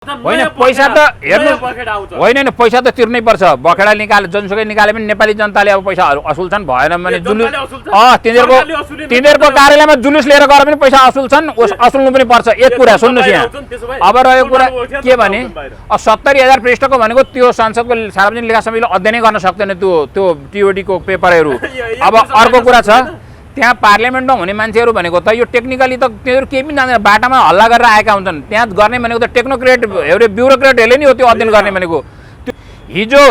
होइन पैसा त हेर्नु होइन पैसा त तिर्नै पर्छ बखेडा निकाले जनसुकै निकाले पनि नेपाली जनताले अब पैसा असुल्छन् भएन भने जुलुस तिनीहरूको कार्यालयमा जुलुस लिएर गएर पनि पैसा असुल्छन् असुल्नु पनि पर्छ एक कुरा सुन्नुहोस् यहाँ अब रहेको कुरा के भने 70,000 पृष्ठको भनेको त्यो संसदको सार्वजनिक लेखा समितिले अध्ययनै गर्न सक्दैन त्यो टिओडीको पेपरहरू अब अर्को कुरा छ त्यहाँ पार्लियामेन्टमा हुने मान्छेहरू भनेको त यो टेक्निकली त तिनीहरू केही पनि जान्दैन बाटामा हल्ला गरेर आएका हुन्छन् त्यहाँ गर्ने भनेको त टेक्नोक्रेट एउटा ब्युरोक्रेटहरूले नि हो त्यो अध्ययन गर्ने भनेको त्यो हिजो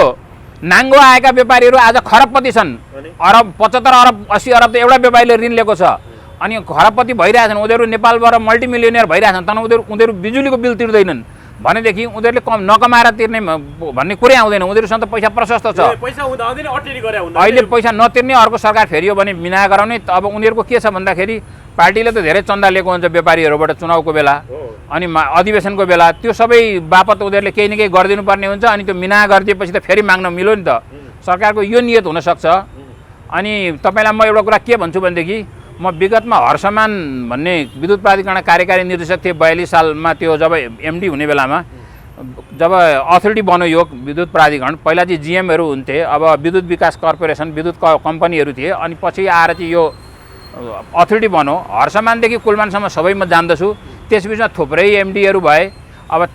नाङ्गो आएका व्यापारीहरू आज खरबपति छन् अरब 75 अरब 80 अरब त एउटा व्यापारीले ऋण लिएको छ अनि खरबपति भइरहेछन् उनीहरू नेपालबाट मल्टिमिलियनियर भइरहेछन् तर उनीहरू बिजुलीको बिल तिर्दैनन् भनेदेखि उनीहरूले कम नकमाएर तिर्ने भन्ने कुरै आउँदैन उनीहरूसँग त पैसा प्रशस्त छ अहिले पैसा नतिर्ने अर्को सरकार फेरियो भने बिना गराउने अब उनीहरूको के छ भन्दाखेरि पार्टीले त धेरै चन्दा लिएको हुन्छ व्यापारीहरूबाट चुनावको बेला अनि अधिवेशनको बेला त्यो सबै बापत उनीहरूले केही न केही गरिदिनु पर्ने हुन्छ अनि त्यो मिना गरिदिएपछि त फेरि माग्न मिल्यो नि त सरकारको यो नियत हुनसक्छ अनि तपाईँलाई म एउटा कुरा के भन्छु भनेदेखि म विगतमा हर्षमान भन्ने विद्युत प्राधिकरण कार्यकारी निर्देशक थिएँ 42 सालमा त्यो जब एमडी हुने बेलामा जब अथोरिटी बन्यो यो विद्युत प्राधिकरण पहिला चाहिँ जिएमहरू हुन्थे अब विद्युत विकास कर्पोरेसन विद्युत कम्पनीहरू थिए अनि पछि आएर चाहिँ यो अथोरिटी बन्यो हर्षमानदेखि कुलमानसम्म सबै म जान्दछु त्यसबिचमा थुप्रै एमडीहरू भए अब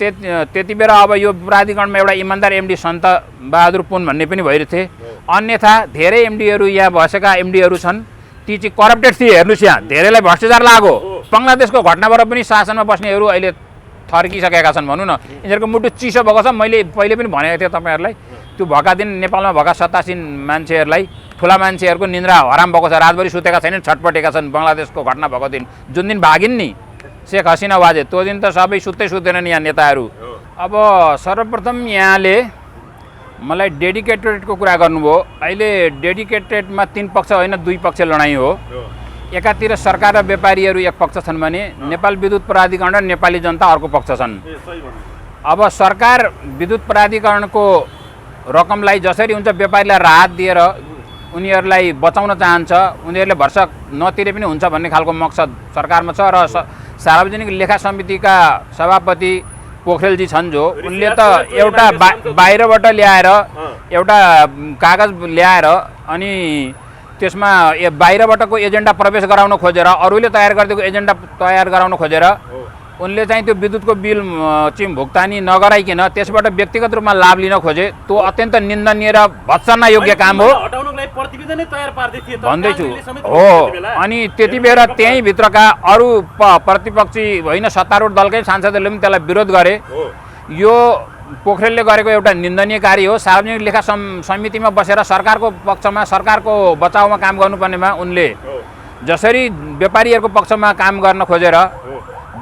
त्यति बेला अब यो प्राधिकरणमा एउटा इमान्दार एमडी सन्त बहादुर पुन भन्ने पनि भइरहेथे अन्यथा धेरै एमडीहरू यहाँ बसेका एमडीहरू छन् ती चाहिँ करप्टेड थिए हेर्नुहोस् यहाँ धेरैलाई भ्रष्टाचार लाग्यो बङ्गलादेशको घटनाबाट पनि शासनमा बस्नेहरू अहिले थर्किसकेका छन् भनौँ न यिनीहरूको मुटु चिसो भएको छ मैले पहिले पनि भनेको थिएँ तपाईँहरूलाई त्यो भएका दिन नेपालमा भएका 87 मान्छेहरूलाई ठुला मान्छेहरूको निन्द्रा हराम भएको छ रातभरि सुतेका छैनन् छटपटेका छन् बङ्गलादेशको घटना भएको दिन जुन दिन भागिन् नि शेख हसिना वाजे त्यो दिन त सबै सुत्दैनन् यहाँ नेताहरू अब सर्वप्रथम यहाँले मलाई डेडिकेटेडको कुरा गर्नुभयो अहिले डेडिकेटेडमा 3 पक्ष होइन 2 पक्ष लडाइँ हो एकातिर सरकार र व्यापारीहरू एक पक्ष छन् भने नेपाल विद्युत प्राधिकरण र नेपाली जनता अर्को पक्ष छन् अब सरकार विद्युत प्राधिकरणको रकमलाई जसरी हुन्छ व्यापारीलाई राहत दिएर उनीहरूलाई बचाउन चाहन्छ उनीहरूले भरसक नतिरे पनि हुन्छ भन्ने खालको मकसद सरकारमा छ र सार्वजनिक लेखा समितिका सभापति पोखरेलजी छन् जो उनले त एउटा बाहिरबाट ल्याएर एउटा कागज ल्याएर अनि त्यसमा बाहिरबाटको एजेन्डा प्रवेश गराउन खोजेर अरूले तयार गरिदिएको एजेन्डा तयार गराउन खोजेर उनले चाहिँ त्यो विद्युतको बिल चाहिँ भुक्तानी नगराइकन त्यसबाट व्यक्तिगत रूपमा लाभ लिन खोजे त्यो अत्यन्त निन्दनीय र भत्सना योग्य काम हो भन्दैछु हो अनि त्यति बेला त्यही भित्रका अरू प्रतिपक्षी होइन सत्तारूढ दलकै सांसदहरूले पनि त्यसलाई विरोध गरे यो पोखरेलले गरेको एउटा निन्दनीय कार्य हो सार्वजनिक लेखा समितिमा बसेर सरकारको पक्षमा सरकारको बचाउमा काम गर्नुपर्नेमा उनले जसरी व्यापारीहरूको पक्षमा काम गर्न खोजेर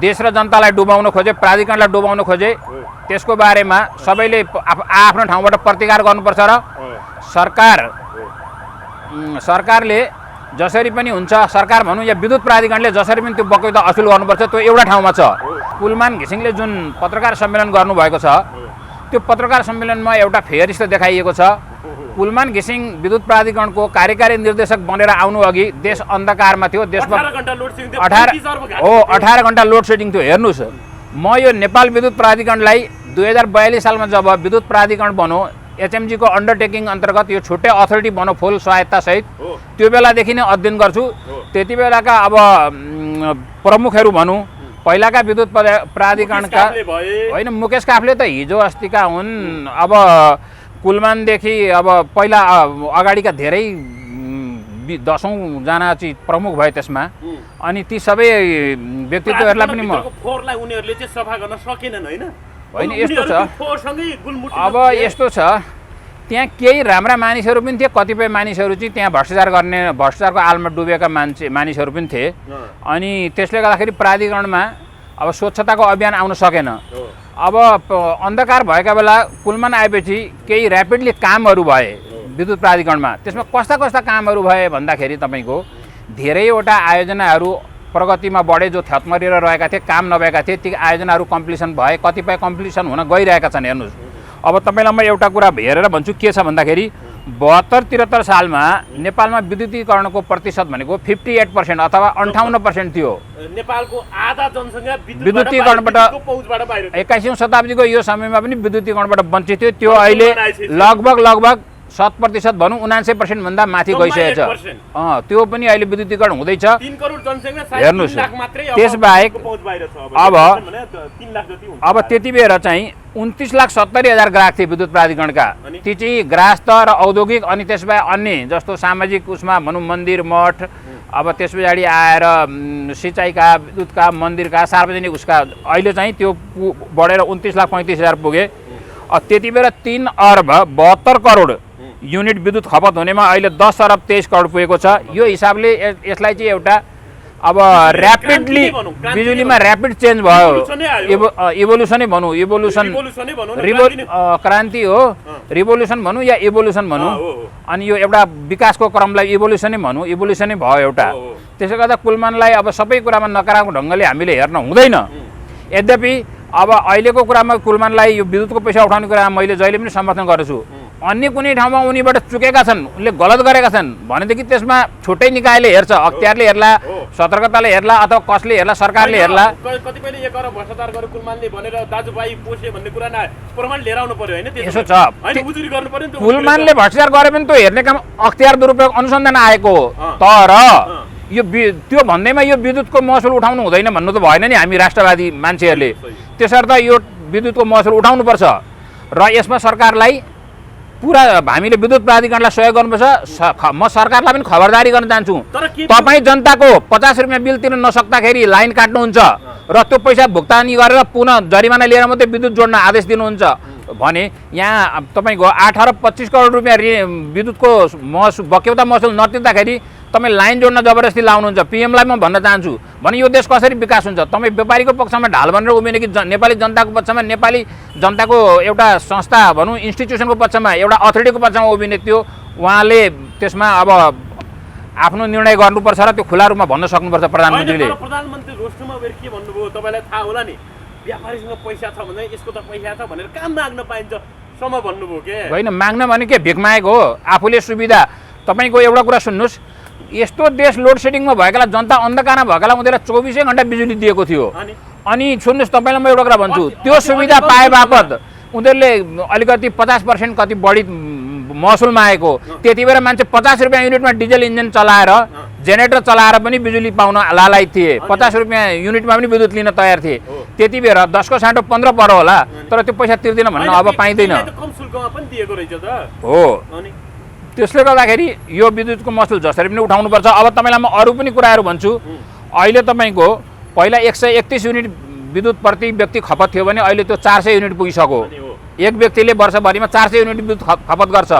देश र जनतालाई डुबाउन खोजे प्राधिकरणलाई डुबाउन खोजे त्यसको बारेमा सबैले आफ्नो ठाउँबाट प्रतिकार गर्नुपर्छ र सरकारले जसरी पनि हुन्छ सरकार भनौँ या विद्युत प्राधिकरणले जसरी पनि त्यो बकैता असुल गर्नुपर्छ त्यो एउटा ठाउँमा छ कुलमान घिसिङले जुन पत्रकार सम्मेलन गर्नुभएको छ त्यो पत्रकार सम्मेलनमा एउटा फेरिस्त देखाइएको छ कुलमान घिसिङ विद्युत प्राधिकरणको कार्यकारी निर्देशक बनेर आउनु अघि देश अन्धकारमा थियो देशमा 18 घण्टा लोड सेडिङ थियो हेर्नुहोस् म यो नेपाल विद्युत प्राधिकरणलाई 2042 सालमा जब विद्युत प्राधिकरण बन्यो एचएमजी को अन्डरटेकिङ अन्तर्गत यो छुट्टै अथोरिटी बन्यो फुल स्वायत्ता सहित त्यो बेलादेखि नै अध्ययन गर्छु त्यति बेलाका अब प्रमुखहरू भनौँ पहिलाका विद्युत प्राधिकरणका होइन मुकेश काफले त हिजो अस्तिका हुन् अब कुलमानदेखि अब पहिला अगाडिका धेरै 10औं जना चाहिँ प्रमुख भए त्यसमा अनि ती सबै व्यक्तित्वहरूलाई पनि म उनीहरूले चाहिँ सफा गर्न सकेनन् होइन यस्तो छ अब यस्तो छ त्यहाँ केही राम्रा मानिसहरू पनि थिए कतिपय मानिसहरू चाहिँ त्यहाँ भ्रष्टाचारको आलमा डुबेका मानिसहरू पनि थिए अनि त्यसले गर्दाखेरि प्राधिकरणमा अब स्वच्छताको अभियान आउन सकेन अब अन्धकार भएका बेला कुलमान आएपछि केही ऱ्यापिडली कामहरू भए विद्युत प्राधिकरणमा त्यसमा कस्ता कस्ता कामहरू भए भन्दाखेरि तपाईँको धेरैवटा आयोजनाहरू प्रगतिमा बढे जो थ्यात्मरिएर रहेका थिए काम नभएका थिए ती आयोजनाहरू कम्प्लिसन भए कतिपय कम्प्लिसन हुन गइरहेका छन् हेर्नुहोस् अब तपाईँलाई म एउटा कुरा हेरेर भन्छु के छ भन्दाखेरि 72-73 सालमा नेपालमा विद्युतीकरणको प्रतिशत भनेको 58% अथवा 58% थियो। नेपालको आधा जनसङ्ख्या विद्युतीकरणबाट पहुँचबाट बाहिर 21औं शताब्दीको यो समयमा पनि विद्युतीकरणबाट वञ्चित थियो। त्यो अहिले लगभग 7% भनौँ 79% भन्दा माथि गइसकेको छ। त्यो पनि अहिले विद्युतीकरण हुँदैछ। 3 करोड जनसङ्ख्या हेर्नुस्, 3 लाख मात्रै त्यसबाहेक पहुँच बाहिर छ। 3 लाख जति हुन्छ। अब त्यति बेला चाहिँ 29,70,000 ग्राहक थिए विद्युत प्राधिकरणका। ती चाहिँ गृहस्थ र औद्योगिक अनि त्यसबाहेक अन्य जस्तो सामाजिक उसमा भनौँ मन्दिर मठ, अब त्यस पछाडि आएर सिँचाइका विद्युतका मन्दिरका सार्वजनिक उसका अहिले चाहिँ त्यो बढेर 29,35,000 पुगे। त्यति बेला 3 अर्ब 72 करोड युनिट विद्युत खपत हुनेमा अहिले 10 अर्ब 23 करोड पुगेको छ। यो हिसाबले यसलाई चाहिँ एउटा अब ऱ्यापिडली बिजुलीमा ऱ्यापिड चेन्ज भयो। इभोल्युसनै भनौँ, क्रान्ति हो, रिभोल्युसन भनौँ या इभोल्युसन भनौँ। अनि यो एउटा विकासको क्रमलाई इभोल्युसनै भनौँ, इभोल्युसनै भयो एउटा। त्यसले गर्दा कुलमानलाई अब सबै कुरामा नकारात्मक ढङ्गले हामीले हेर्न हुँदैन। यद्यपि अब अहिलेको कुरामा कुलमानलाई यो विद्युतको पैसा उठाउने कुरामा मैले जहिले पनि समर्थन गर्छु। अन्य कुनै ठाउँमा उनीबाट चुकेका छन्, उनले गलत गरेका छन् भनेदेखि त्यसमा छुट्टै निकायले हेर्छ, अख्तियारले हेर्ला, सतर्कताले हेर्ला अथवा कसले हेर्ला, सरकारले हेर्ला। कतिपयले 1 अर्ब भ्रष्टाचार गरे कुलमानले भनेर दाजुभाइ पोसे भन्ने कुरा प्रमाण लिएर आउनु पर्यो हैन? यसो छ, हैन उजुरी गर्नु पर्यो नि त। कुलमानले भ्रष्टाचार गरे पनि त्यो हेर्ने काम अख्तियार दुरुपयोग अनुसन्धान आएको हो। तर यो त्यो भन्दैमा यो विद्युतको महसुल उठाउनु हुँदैन भन्नु त भएन नि हामी राष्ट्रवादी मान्छेहरूले। त्यसर्थ यो विद्युतको महसुल उठाउनुपर्छ र यसमा सरकारलाई पुरा हामीले विद्युत प्राधिकरणलाई सहयोग गर्नुपर्छ। म सरकारलाई पनि खबरदारी गर्न चाहन्छु, तपाईँ जनताको 50 रुपियाँ बिल तिर्न नसक्दाखेरि लाइन काट्नुहुन्छ र त्यो पैसा भुक्तानी गरेर पुनः जरिमाना लिएर मात्रै विद्युत जोड्न आदेश दिनुहुन्छ भने यहाँ तपाईँको 8 अर्ब 25 करोड रुपियाँ विद्युतको महसुल बक्यौता महसुल नतिर्दाखेरि तपाईँ लाइन जोड्न जबरजस्ती लाउनुहुन्छ। पिएमलाई म भन्न चाहन्छु भने यो देश कसरी विकास हुन्छ? तपाईँ व्यापारीको पक्षमा ढाल भनेर उभिने कि नेपाली जनताको पक्षमा, नेपाली जनताको एउटा संस्था भनौँ इन्स्टिट्युसनको पक्षमा, एउटा अथोरिटीको पक्षमा उभिने? त्यो उहाँले त्यसमा अब आफ्नो निर्णय गर्नुपर्छ र त्यो खुला रूपमा भन्न सक्नुपर्छ प्रधानमन्त्रीले। प्रधानमन्त्री रोस्टरमा गएर के भन्नुभयो तपाईँलाई थाहा होला नि, व्यापारीसँग पैसा छ भने यसको त पैसा छ भनेर काम माग्न पाइन्छ सम्म भन्नुभयो के? होइन, माग्न भने के भिख मागेको हो आफूले सुविधा। तपाईँको एउटा कुरा सुन्नुहोस्, यस्तो देश लोड सेडिङमा भएकालाई, जनता अन्धकारमा भएकालाई उनीहरूलाई 24 घण्टा बिजुली दिएको थियो। अनि सुन्नुहोस्, तपाईँलाई म एउटा कुरा भन्छु, त्यो सुविधा पाए बापत उनीहरूले अलिकति 50% कति बढी महसुल मागेको। त्यति बेला मान्छे 50 रुपियाँ युनिटमा डिजल इन्जिन चलाएर जेनेरेटर चलाएर पनि बिजुली पाउन लालायत थिए। 50 रुपियाँ युनिटमा पनि विद्युत लिन तयार थिए। त्यति बेला 10 को साटो 15 पर्यो होला, तर त्यो पैसा तिर्दिन भन्न अब पाइँदैन हो। त्यसले गर्दाखेरि यो विद्युतको महसुल जसरी पनि उठाउनुपर्छ। अब तपाईँलाई म अरू पनि कुराहरू भन्छु। अहिले तपाईँको पहिला 131 युनिट विद्युत प्रति व्यक्ति खपत थियो भने अहिले त्यो 400 युनिट पुगिसक्यो। एक व्यक्तिले वर्षभरिमा 400 युनिट विद्युत खपत गर्छ।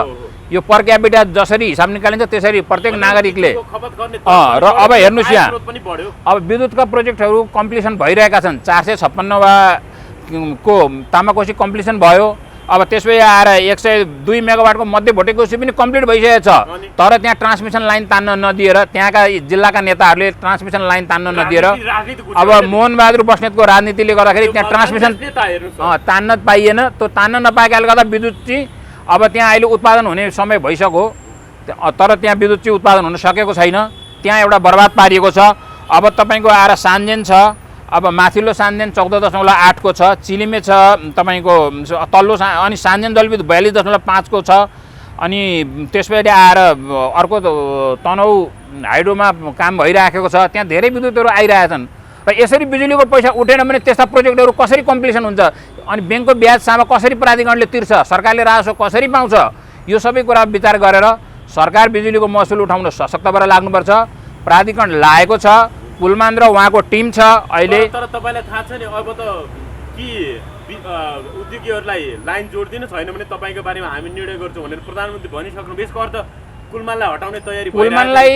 यो पर क्यापिटा जसरी हिसाब निकालिन्छ त्यसरी प्रत्येक नागरिकले र अब हेर्नुहोस् यहाँ अब विद्युतका प्रोजेक्टहरू कम्प्लिसन भइरहेका छन्। 456 को तामाकोसी कम्प्लिसन भयो। अब त्यसपछि आएर 102 मेगावाटको मध्य भोटेकोसी पनि कम्प्लिट भइसकेको छ। तर त्यहाँ ट्रान्समिसन लाइन तान्न नदिएर, त्यहाँका जिल्लाका नेताहरूले ट्रान्समिसन लाइन तान्न नदिएर, अब मोहनबहादुर बस्नेतको राजनीतिले गर्दाखेरि त्यहाँ ट्रान्समिसन तान्न पाइएन। त्यो तान्न नपाएकाले गर्दा विद्युत चाहिँ अब त्यहाँ अहिले उत्पादन हुने समय भइसक्यो, तर त्यहाँ विद्युत चाहिँ उत्पादन हुन सकेको छैन। त्यहाँ एउटा बर्बाद पारिएको छ। अब तपाईँको आएर सान्जेन छ, अब माथिल्लो सान्जेन 14.8 को छ, चिलिमे छ तपाईँको तल्लो अनि सान्जेन जलविद्युत 42.5 को छ। अनि त्यसपछि आएर अर्को तनहु हाइड्रोमा काम भइराखेको छ। त्यहाँ धेरै विद्युतहरू आइरहेछन् र यसरी बिजुलीको पैसा उठेन भने त्यस्ता प्रोजेक्टहरू कसरी कम्प्लिसन हुन्छ? अनि ब्याङ्कको ब्याज सामा कसरी प्राधिकरणले तिर्छ? सरकारले राजस्व कसरी पाउँछ? यो सबै कुरा विचार गरेर सरकार बिजुलीको महसुल उठाउन सशक्त भएर लाग्नुपर्छ। प्राधिकरण लागेको छ, कुलमान र उहाँको टिम छ अहिले। तर तपाईँलाई थाहा छ नि अब त कि उद्योगीहरूलाई लाइन जोड्दिनु छैन भने तपाईँको बारेमा हामी निर्णय गर्छौँ भनेर प्रधानमन्त्री भनिसक्नु। यसको अर्थ कुलमानलाई हटाउने तयारी कुलमानलाई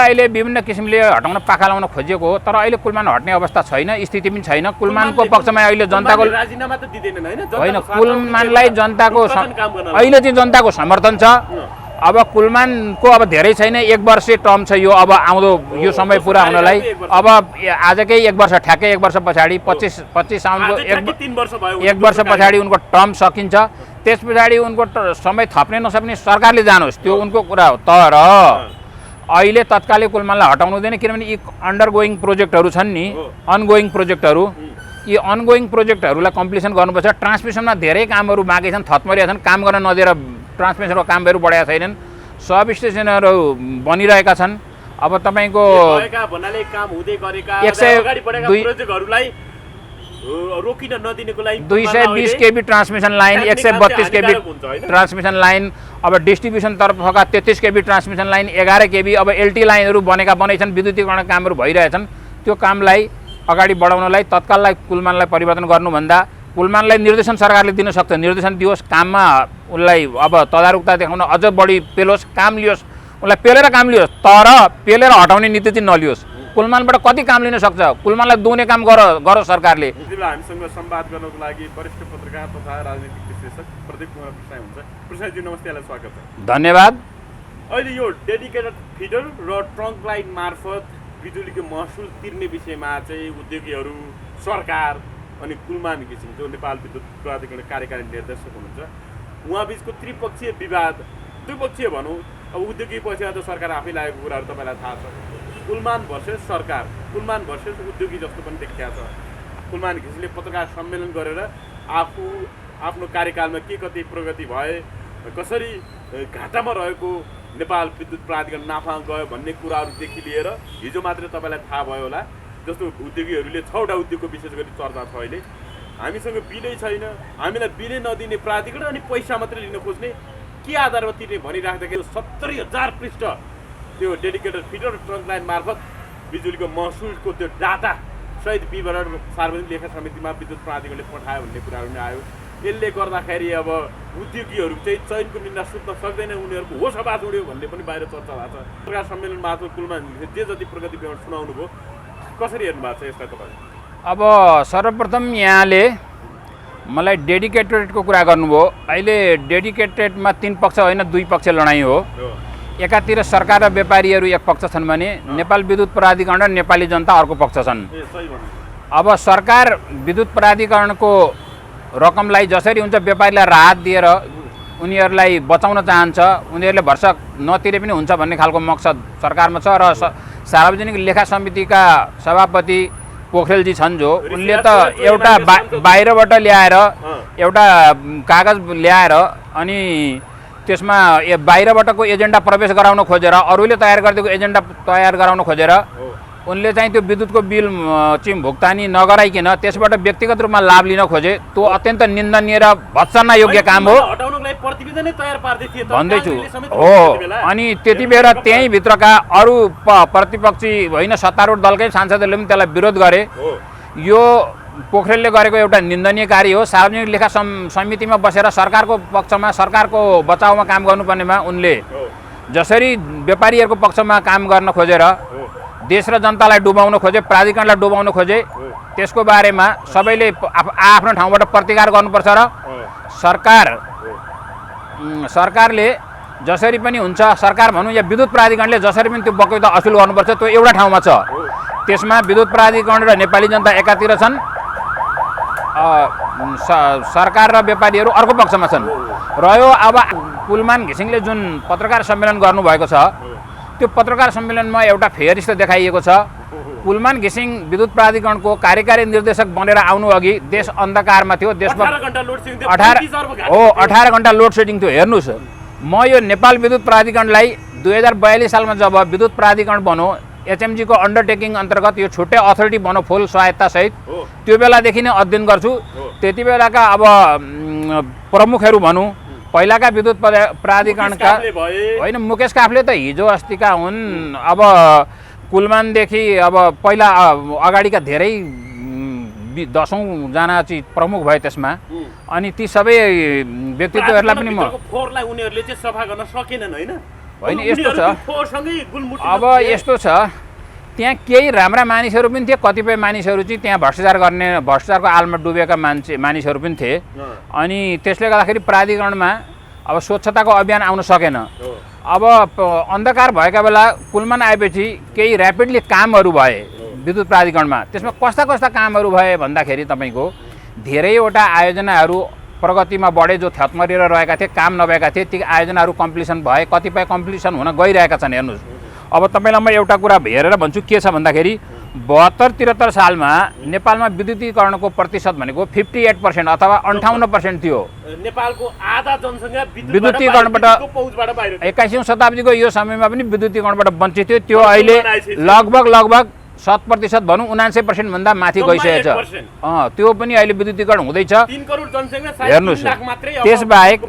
अहिले विभिन्न किसिमले हटाउन पाखा लाउन खोजिएको हो। तर अहिले कुलमान हट्ने अवस्था छैन, स्थिति पनि छैन। कुलमानको पक्षमा अहिले जनताको राजीनामा त दिँदैनन् हैन? होइन, कुलमानलाई जनताको अहिले चाहिँ जनताको समर्थन छ। अब कुलमानको अब धेरै छैन, 1 वर्ष टर्म छ यो। अब आउँदो यो समय पुरा हुनलाई अब आजकै 1 वर्ष, ठ्याक्कै 1 वर्ष पछाडि 25 साउनको 1 वर्ष पछाडि उनको टर्म सकिन्छ। त्यस पछाडि उनको समय थप्ने नसक्ने सरकारले जानोस्, त्यो उनको कुरा हो। तर अहिले तत्कालै कुलमानलाई हटाउनु हुँदैन, किनभने यी अन्डरगोइङ प्रोजेक्टहरू छन् नि, अनगोइङ प्रोजेक्टहरू, यी अनगोइङ प्रोजेक्टहरूलाई कम्प्लिसन गर्नुपर्छ। ट्रान्समिसनमा धेरै कामहरू बाँकी छन्, थत्मरिया छन्, काम गर्न नदिएर ट्रान्समिसनको कामहरू बढाएका छैनन्। सब स्टेसनहरू बनिरहेका छन्। अब तपाईँको 220 KV transmission line, 132 KV transmission line, अब डिस्ट्रिब्युसन तर्फका 33 केबी ट्रान्समिसन लाइन, 11 केबी अब एलटी लाइनहरू बनेछन्, विद्युतीकरण कामहरू भइरहेछन्। त्यो कामलाई अगाडि बढाउनलाई तत्काललाई कुलमानलाई परिवर्तन गर्नुभन्दा कुलमानलाई निर्देशन सरकारले दिन सक्छ, निर्देशन दियोस्, काममा उनलाई अब तदारुकता देखाउन अझ बढी पेलोस्, काम लियोस्, उनलाई पेलेर काम लियोस्, तर पेलेर हटाउने नीति चाहिँ नलियोस्। कुलमानबाट कति काम लिन सक्छ, कुलमानलाई दुने काम गरोस् सरकारले। हामीसँग संवाद गर्नको लागि वरिष्ठ पत्रकार तथा राजनीतिक विश्लेषक प्रदीप कुमार प्रसाई हुन्छ। प्रसाईजी नमस्ते, यहाँलाई स्वागत छ। धन्यवाद। अहिले यो डेडिकेटेड फिडर र ट्रङ्क लाइन मार्फत बिजुलीको महसुल तिर्ने विषयमा चाहिँ उद्योगीहरू, सरकार अनि कुलमान घिसिङ जो नेपाल विद्युत प्राधिकरण कार्यकारी निर्देशक हुनुहुन्छ, उहाँबिचको त्रिपक्षीय विवाद, द्विपक्षीय भनौँ, अब उद्योगी पक्षमा त सरकार आफै लागेको कुराहरू तपाईँलाई थाहा छ। कुलमान भर्सेस सरकार, कुलमान भर्सेस उद्योगी जस्तो पनि देखिया छ। कुलमान घिसिङले पत्रकार सम्मेलन गरेर आफ्नो कार्यकालमा के कति प्रगति भए, कसरी घाटामा रहेको नेपाल विद्युत प्राधिकरण नाफा गयो भन्ने कुराहरूदेखि लिएर हिजो मात्रै तपाईँलाई थाहा भयो होला। जस्तो उद्योगीहरूले 6वटा उद्योगको विशेष गरी चर्चा छ अहिले। हामीसँग बिलै छैन, हामीलाई बिलै नदिने प्राधिकरण अनि पैसा मात्रै लिन खोज्ने, के आधारमा तिर्ने भनिराख्दाखेरि 70,000 पृष्ठ त्यो डेडिकेटेड फिडर ट्रङ्क लाइन मार्फत बिजुलीको महसुलको त्यो डाटा सहित विवरण सार्वजनिक लेखा समितिमा विद्युत प्राधिकरणले पठायो भन्ने कुराहरू नै आयो। यसले गर्दाखेरि अब उद्योगीहरू चाहिँ चयनको निन्दा सुत्न सक्दैन, उनीहरूको होस आवाज उड्यो भन्ने पनि बाहिर चर्चा भएको छ। पत्रकार सम्मेलन मार्फत कुलमान जे जति प्रगति विवरण सुनाउनु भयो, कसरी हेर्नु भएको छ यसलाई तपाईँले? अब सर्वप्रथम यहाँले मलाई डेडिकेटेडको कुरा गर्नुभयो। अहिले डेडिकेटेडमा 3 पक्ष होइन, 2 पक्ष लडाइँ हो। एकातिर सरकार र व्यापारीहरू एक पक्ष छन् भने नेपाल विद्युत प्राधिकरण र नेपाली जनता अर्को पक्ष छन्। अब सरकार विद्युत प्राधिकरणको रकमलाई जसरी हुन्छ व्यापारीलाई राहत दिएर उनीहरूलाई बचाउन चाहन्छ, उनीहरूले भरसक नतिरे पनि हुन्छ भन्ने खालको मकसद सरकारमा छ। र सार्वजनिक लेखा समितिका सभापति पोखरेलजी छन् जो उनले त एउटा बाहिरबाट ल्याएर एउटा कागज ल्याएर अनि त्यसमा बाहिरबाटको एजेन्डा प्रवेश गराउन खोजेर, अरूले तयार गरिदिएको एजेन्डा तयार गराउन खोजेर उनले चाहिँ त्यो विद्युतको बिल चाहिँ भुक्तानी नगराइकन त्यसबाट व्यक्तिगत रूपमा लाभ लिन खोजे। त्यो अत्यन्त निन्दनीय र भत्सना योग्य काम हो भन्दैछु हो। अनि त्यति बेला त्यहीँ भित्रका अरू प्रतिपक्षी होइन सत्तारूढ दलकै सांसदहरूले पनि त्यसलाई विरोध गरे। यो पोखरेलले गरेको एउटा निन्दनीय कार्य हो। सार्वजनिक लेखा समितिमा बसेर सरकारको पक्षमा, सरकारको बचाउमा काम गर्नुपर्नेमा उनले जसरी व्यापारीहरूको पक्षमा काम गर्न खोजेर देश र जनतालाई डुबाउन खोजे, प्राधिकरणलाई डुबाउन खोजे, त्यसको बारेमा सबैले आफ्नो ठाउँबाट प्रतिकार गर्नुपर्छ। र सरकारले जसरी पनि हुन्छ, सरकार भनौँ या विद्युत प्राधिकरणले जसरी पनि त्यो बकैता असुल गर्नुपर्छ, त्यो एउटा ठाउँमा छ। त्यसमा विद्युत प्राधिकरण र नेपाली जनता एकातिर छन्, सरकार र व्यापारीहरू अर्को पक्षमा छन्। रह्यो अब कुलमान घिसिङले जुन पत्रकार सम्मेलन गर्नुभएको छ, त्यो पत्रकार सम्मेलनमा एउटा फेरिस्त देखाइएको छ। कुलमान घिसिङ विद्युत प्राधिकरणको कार्यकारी निर्देशक बनेर आउनु अघि देश अन्धकारमा थियो, देशमा 18 घण्टा लोड सेडिङ थियो। हेर्नुहोस्, म यो नेपाल विद्युत प्राधिकरणलाई 2042 सालमा जब विद्युत प्राधिकरण बन्यो, एचएमजी को अन्डरटेकिङ अन्तर्गत यो छुट्टै अथोरिटी बन्यो फुल सहायता सहित, त्यो बेलादेखि नै अध्ययन गर्छु। त्यति बेलाका अब प्रमुखहरू भनौँ, पहिलाका विद्युत प्राधिकरणका होइन, मुकेश काफ्ले त हिजो अस्तिका हुन्। अब कुलमानदेखि अब पहिला अगाडिका धेरै 10औं जना चाहिँ प्रमुख भए त्यसमा। अनि ती सबै व्यक्तित्वहरूलाई पनि उनीहरूले चाहिँ सफा गर्न सकेनन् होइन, यस्तो छ। अब यस्तो छ, त्यहाँ केही राम्रा मानिसहरू पनि थिए, कतिपय मानिसहरू चाहिँ त्यहाँ भ्रष्टाचारको आलमा डुबेका मानिसहरू पनि थिए। अनि त्यसले गर्दाखेरि प्राधिकरणमा अब स्वच्छताको अभियान आउन सकेन। अब अन्धकार भएका बेला कुलमान आएपछि केही ऱ्यापिडली कामहरू भए विद्युत प्राधिकरणमा। त्यसमा कस्ता कस्ता कामहरू भए भन्दाखेरि तपाईँको धेरैवटा आयोजनाहरू प्रगतिमा बढे, जो थ्यात्मरिएर रहेका थिए, काम नभएका थिए, ती आयोजनाहरू कम्प्लिसन भए, कतिपय कम्प्लिसन हुन गइरहेका छन्। हेर्नुहोस्, अब तपाईँलाई म एउटा कुरा हेरेर भन्छु के छ भन्दाखेरि 72-73 सालमा नेपालमा विद्युतीकरणको प्रतिशत भनेको 58% अथवा 58% थियो। नेपालको आधा जनसङ्ख्या विद्युतीकरणबाट 21औं शताब्दीको यो समयमा पनि विद्युतीकरणबाट वञ्चित थियो। त्यो अहिले लगभग 7% भनौँ 79% भन्दा माथि गइसकेको छ। त्यो पनि अहिले विद्युतीकरण हुँदैछ। 3 करोड जनसङ्ख्या हेर्नुहोस्, 3 लाख मात्रै त्यसबाहेक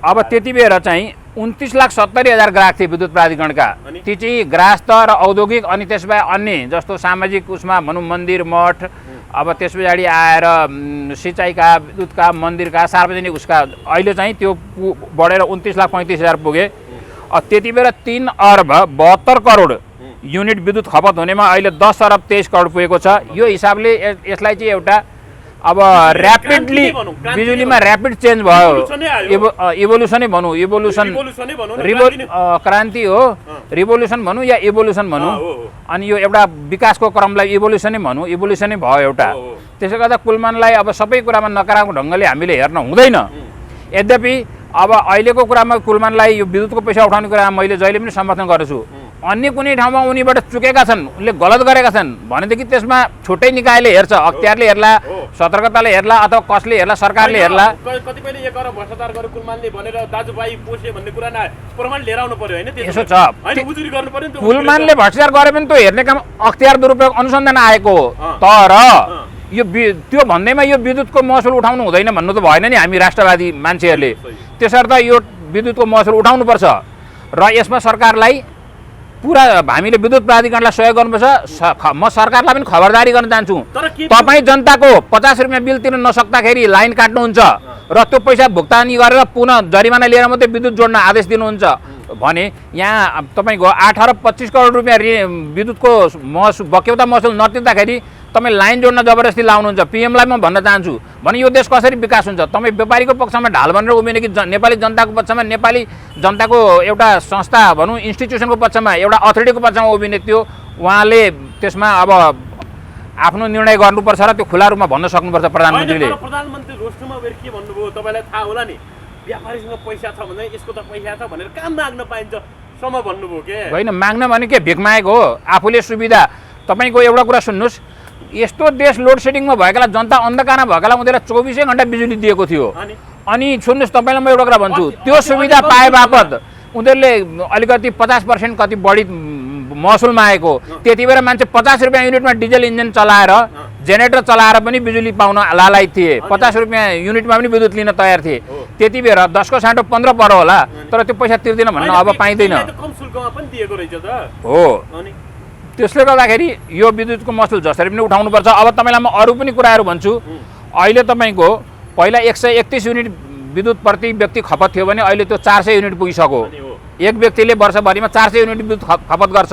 अब त्यति बेर चाहिँ 29,70,000 ग्राहक थिए विद्युत प्राधिकरणका। ती चाहिँ गृहस्थ र औद्योगिक अनि त्यसबाहेक अन्य जस्तो सामाजिक उसमा भनौँ मन्दिर मठ, अब त्यस पछाडि आएर सिँचाइका विद्युतका मन्दिरका सार्वजनिक उसका अहिले चाहिँ त्यो बढेर 29,35,000 पुगे। त्यति बेर 3 अर्ब 72 करोड युनिट विद्युत खपत हुनेमा अहिले 10 अर्ब 23 करोड पुगेको छ। यो हिसाबले यसलाई चाहिँ एउटा अब ऱ्यापिडली बिजुलीमा ऱ्यापिड चेन्ज भयो, इभोल्युसनै भनौँ, क्रान्ति हो, रिभोल्युसन भनौँ या इभोल्युसन भनौँ। अनि यो एउटा विकासको क्रमलाई इभोल्युसनै भनौँ, इभोल्युसनै भयो एउटा। त्यसले गर्दा कुलमानलाई अब सबै कुरामा नकारात्मक ढङ्गले हामीले हेर्न हुँदैन। यद्यपि अब अहिलेको कुरामा कुलमानलाई यो विद्युतको पैसा उठाउने कुरामा मैले जहिले पनि समर्थन गर्छु। अन्य कुनै ठाउँमा उनीबाट चुकेका छन्, उनले गलत गरेका छन् भनेदेखि त्यसमा छुट्टै निकायले हेर्छ, अख्तियारले हेर्ला, सतर्कताले हेर्ला अथवा कसले हेर्ला, सरकारले हेर्ला। कतिपयले एक अरब भ्रष्टाचार गरेर कुलमानले भनेर दाजुभाइ पोसे भन्ने कुरा प्रमाण लिएर आउनु पर्यो हैन? यसो छ, उजुरी गर्नु पर्यो नि। कुलमानले भ्रष्टाचार गरे पनि त्यो हेर्ने काम अख्तियार दुरुपयोग अनुसन्धान आएको हो। तर यो त्यो भन्दैमा यो विद्युतको महसुल उठाउनु हुँदैन भन्नु त भएन नि हामी राष्ट्रवादी मान्छेहरूले। त्यसर्थ यो विद्युतको महसुल उठाउनुपर्छ र यसमा सरकारलाई पुरा हामीले विद्युत प्राधिकरणलाई सहयोग गर्नुपर्छ। म सरकारलाई पनि खबरदारी गर्न चाहन्छु, तपाईँ जनताको 50 रुपियाँ बिल तिर्न नसक्दाखेरि लाइन काट्नुहुन्छ र त्यो पैसा भुक्तानी गरेर पुनः जरिमाना लिएर मात्रै विद्युत जोड्न आदेश दिनुहुन्छ भने यहाँ तपाईँको 8 अर्ब 25 करोड रुपियाँ विद्युतको महसुल बक्यौता महसुल नतिर्दाखेरि तपाईँ लाइन जोड्न जबरजस्ती लाउनुहुन्छ। पिएमलाई म भन्न चाहन्छु भने यो देश कसरी विकास हुन्छ? तपाईँ व्यापारीको पक्षमा ढाल भनेर उभिने कि नेपाली जनताको पक्षमा, नेपाली जनताको एउटा संस्था भनौँ इन्स्टिट्युसनको पक्षमा, एउटा अथोरिटीको पक्षमा उभिने? त्यो उहाँले त्यसमा अब आफ्नो निर्णय गर्नुपर्छ र त्यो खुला रूपमा भन्न सक्नुपर्छ प्रधानमन्त्रीले। प्रधानमन्त्री रोस्टरमा गएर के भन्नुभयो तपाईँलाई थाहा होला नि, व्यापारीसँग पैसा छ भने यसको त पैसा छ भनेर काम माग्न पाइन्छ सम्म भन्नुभयो के? होइन, माग्न भने के भिख मागेको हो, आफूले सुविधा। तपाईँको एउटा कुरा सुन्नुहोस्, यस्तो देश लोड सेडिङमा भएकालाई, जनता अन्धकारमा भएकालाई उनीहरूलाई 24 घण्टा बिजुली दिएको थियो। अनि सुन्नुहोस्, तपाईँलाई म एउटा कुरा भन्छु, त्यो सुविधा पाए बापत उनीहरूले अलिकति 50% कति बढी महसुल मागेको। त्यति बेला मान्छे 50 रुपियाँ युनिटमा डिजल इन्जिन चलाएर जेनेरेटर चलाएर पनि बिजुली पाउन लालायत थिए। 50 रुपियाँ युनिटमा पनि विद्युत लिन तयार थिए। त्यति बेला 10 को साँठो 15 पर्यो होला, तर त्यो पैसा तिर्दैन भन्न अब पाइँदैन हो। त्यसले गर्दाखेरि यो विद्युतको महसुल जसरी पनि उठाउनुपर्छ। अब तपाईँलाई म अरू पनि कुराहरू भन्छु। अहिले तपाईँको पहिला 131 युनिट विद्युत प्रति व्यक्ति खपत थियो भने अहिले त्यो 400 युनिट पुगिसक्यो। एक व्यक्तिले वर्षभरिमा 400 युनिट विद्युत खपत गर्छ।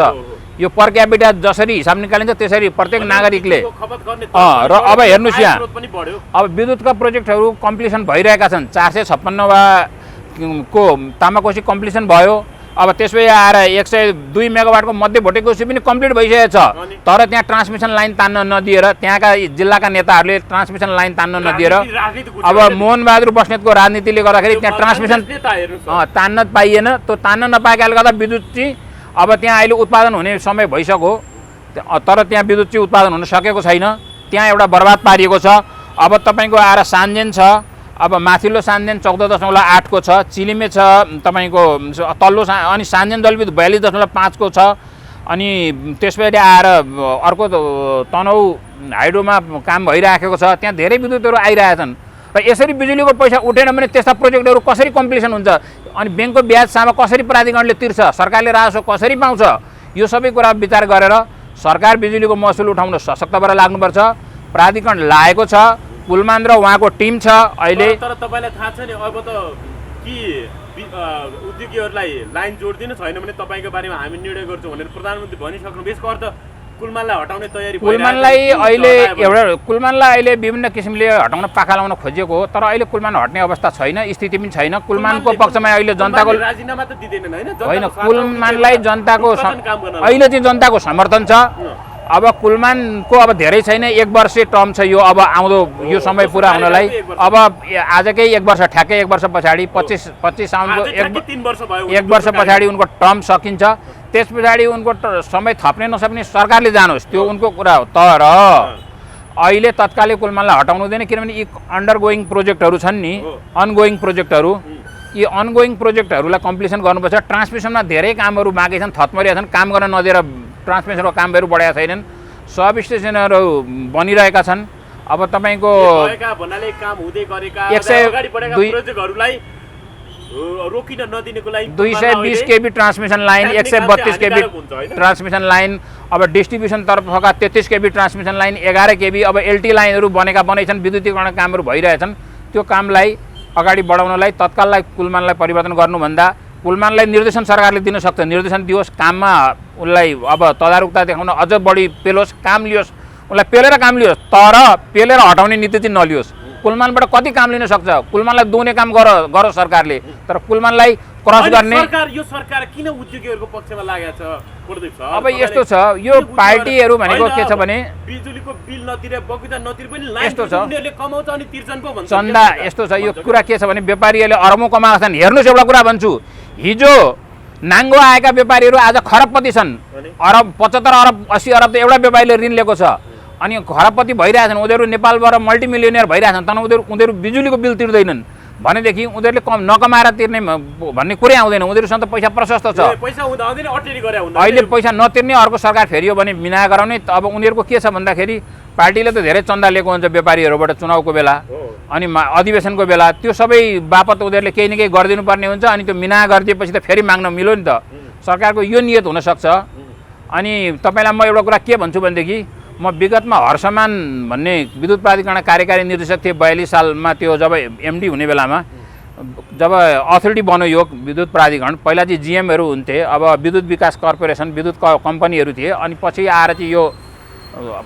यो पर क्यापिटा जसरी हिसाब निकालिन्छ त्यसरी प्रत्येक नागरिकले र अब हेर्नुहोस् यहाँ अब विद्युतका प्रोजेक्टहरू कम्प्लिसन भइरहेका छन्। 456 को तामाकोसी कम्प्लिसन भयो। अब त्यसपछि आएर 102 मेगावाटको मध्यभोटे कोशी पनि कम्प्लिट भइसकेको छ। तर त्यहाँ ट्रान्समिसन लाइन तान्न नदिएर, त्यहाँका जिल्लाका नेताहरूले ट्रान्समिसन लाइन तान्न नदिएर, अब मोहनबहादुर बस्नेतको राजनीतिले गर्दाखेरि त्यहाँ ट्रान्समिसन तान्न पाइएन। त्यो तान्न नपाएकाले गर्दा विद्युत चाहिँ अब त्यहाँ अहिले उत्पादन हुने समय भइसक्यो, तर त्यहाँ विद्युत चाहिँ उत्पादन हुन सकेको छैन। त्यहाँ एउटा बर्बाद पारिएको छ। अब तपाईँको आएर सान्जेन छ, अब माथिल्लो सान्जेन 14.8 को छ, चिलिमे छ तपाईँको तल्लो अनि सान्जेन जलविद्युत 42.5 को छ। अनि त्यसपछि आएर अर्को तनहु हाइड्रोमा काम भइराखेको छ। त्यहाँ धेरै विद्युतहरू आइरहेछन् र यसरी बिजुलीको पैसा उठेन भने त्यस्ता प्रोजेक्टहरू कसरी कम्प्लिसन हुन्छ? अनि ब्याङ्कको ब्याज सामा कसरी प्राधिकरणले तिर्छ? सरकारले राजस्व कसरी पाउँछ? यो सबै कुरा विचार गरेर सरकार बिजुलीको महसुल उठाउन सशक्त भएर लाग्नुपर्छ। प्राधिकरण लागेको छ, कुलमान र उहाँको टिम छ अहिले। तर तपाईँलाई थाहा छ नि अब त कि उद्योगीहरूलाई लाइन जोडिदिनु छैन भने तपाईँको बारेमा हामी निर्णय गर्छौँ भनेर प्रधानमन्त्री भनिसक्नु। यसको अर्थ कुलमानलाई हटाउने तयारी कुलमानलाई अहिले विभिन्न किसिमले हटाउन पाखा लाउन खोजिएको हो, तर अहिले कुलमान हट्ने अवस्था छैन, स्थिति पनि छैन। कुलमानको पक्षमा अहिले जनताको राजीनामा त दिँदैनन् होइन, कुलमानलाई जनताको अहिले चाहिँ जनताको समर्थन छ। अब कुलमानको अब धेरै छैन, 1 वर्ष टर्म छ यो, अब आउँदो यो समय पुरा हुनलाई अब आजकै 1 वर्ष ठ्याक्कै 1 वर्ष पछाडि 25 साउनको 1 वर्ष पछाडि उनको टर्म सकिन्छ। त्यस पछाडि उनको समय थप्ने नसक्ने सरकारले जानोस्, त्यो उनको कुरा हो। तर अहिले तत्कालै कुलमानलाई हटाउनु हुँदैन, किनभने यी अन्डरगोइङ प्रोजेक्टहरू छन् नि, अनगोइङ प्रोजेक्टहरू, यी अनगोइङ प्रोजेक्टहरूलाई कम्प्लिसन गर्नुपर्छ। ट्रान्समिसनमा धेरै कामहरू बाँकी छन्, थत्मरिया छन्, काम गर्न नदिएर ट्रान्समिसनको कामहरू बढाएका छैनन्। सब स्टेसनहरू बनिरहेका छन्। अब तपाईँको 220 KV transmission line, 132 KV transmission line, अब डिस्ट्रिब्युसन तर्फका 33 केबी ट्रान्समिसन लाइन, 11 केबी, अब एलटी लाइनहरू बनेका छन्, विद्युतीकरण कामहरू भइरहेछन्। त्यो कामलाई अगाडि बढाउनलाई तत्काललाई कुलमानलाई परिवर्तन गर्नुभन्दा कुलमानलाई निर्देशन सरकारले दिन सक्छ, निर्देशन दियोस्, काममा उसलाई अब तदारुकता देखाउन अझ बढी पेलोस्, काम लियोस्, उसलाई पेलेर काम लियोस्, तर पेलेर हटाउने नीति चाहिँ नलियोस्। कुलमानबाट कति काम लिन सक्छ, कुलमानलाई दुने काम गरोस् सरकारले, तर कुलमानलाई क्रस गर्ने यो सरकार किन उद्योगीहरूको पक्षमा लागेको छ प्रदीप सर? अब यस्तो छ, यो पार्टीहरू भनेको के छ भने बिजुलीको बिल नतिरे बगैँचा नतिरे पनि यस्तो छ, उनीहरूले कमाउँछ अनि तिर्छन् पो भन्छ चन्दा। यस्तो छ, यो कुरा के छ भने व्यापारीहरूले अरबौँ कमाएका छन्। हेर्नुहोस्, एउटा कुरा भन्छु, हिजो नाङ्गो आएका व्यापारीहरू आज खरबपति छन्। 75 अरब 80 अरब त एउटा व्यापारीले ऋण लिएको छ, अनि खरबपति भइरहेछन्। उनीहरू नेपालबाट मल्टिमिलियनियर भइरहेछन्, तर उनीहरू बिजुलीको बिल तिर्दैनन् भनेदेखि उनीहरूले नकमाएर तिर्ने भन्ने कुरै आउँदैन। उनीहरूसँग त पैसा प्रशस्त छ, अहिले पैसा नतिर्ने अर्को सरकार फेरियो भने मिना गराउने। अब उनीहरूको के छ भन्दाखेरि पार्टीले त धेरै चन्दा लिएको हुन्छ व्यापारीहरूबाट चुनावको बेला अनि अधिवेशनको बेला, त्यो सबै बापत उनीहरूले केही न केही गरिदिनु पर्ने हुन्छ। अनि त्यो मिना गरिदिएपछि त फेरि माग्न मिल्यो नि त। सरकारको यो नियत हुनसक्छ। अनि तपाईँलाई म एउटा कुरा के भन्छु भनेदेखि, म विगतमा हर्षमान भन्ने विद्युत प्राधिकरण कार्यकारी निर्देशक थिएँ 42 सालमा। त्यो जब एमडी हुने बेलामा जब अथोरिटी बन्यो यो विद्युत प्राधिकरण, पहिला चाहिँ जिएमहरू हुन्थे, अब विद्युत विकास कर्पोरेसन विद्युत कम्पनीहरू थिए, अनि पछि आएर चाहिँ यो